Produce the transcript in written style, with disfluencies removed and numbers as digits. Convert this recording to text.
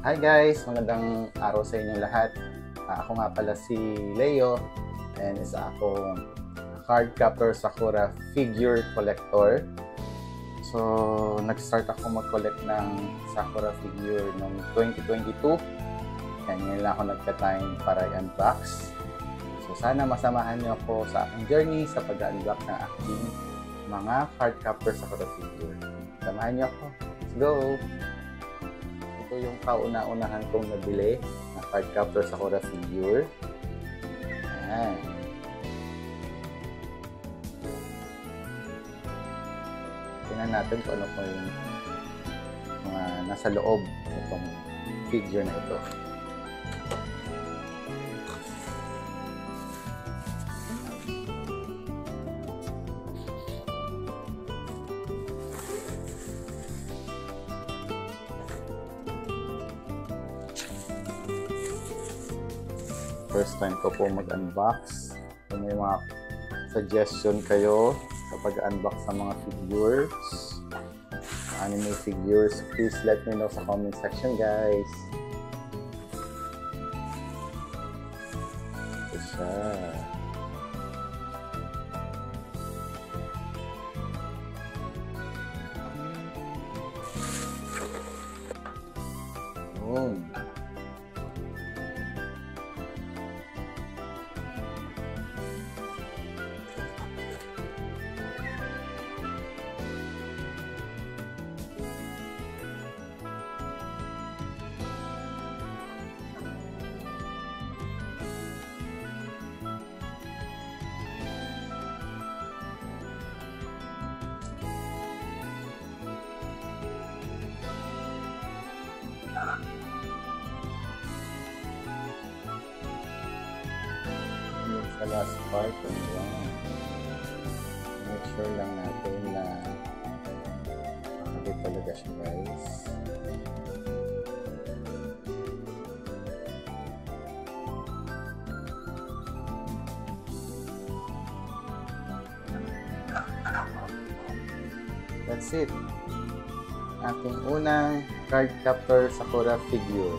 Hi guys! Magandang araw sa inyong lahat. Ako nga pala si Leo and isa akong card captor Sakura figure collector. So, nag-start ako mag-collect ng Sakura figure noong 2022. Ngayon lang ako nagka-time para i-unbox. So, sana masamahan niyo ako sa aking journey sa pag-unbox ng aking mga card captor Sakura figure. Samahan niyo ako. Let's go! Ito yung kauna-unahan kong nabili na card captor Sakura figure. Ayan. Tingnan natin kung ano po yung mga nasa loob itong figure na ito. First time ko po mag-unbox. Kung may mga suggestion kayo sa pag-unbox ng mga figures, anime figures, please let me know sa comment section, guys. Ito siya. Boom. Sa last part, make sure lang natin na nakabit talaga siya, guys. That's it. Ating unang card captor Sakura figure.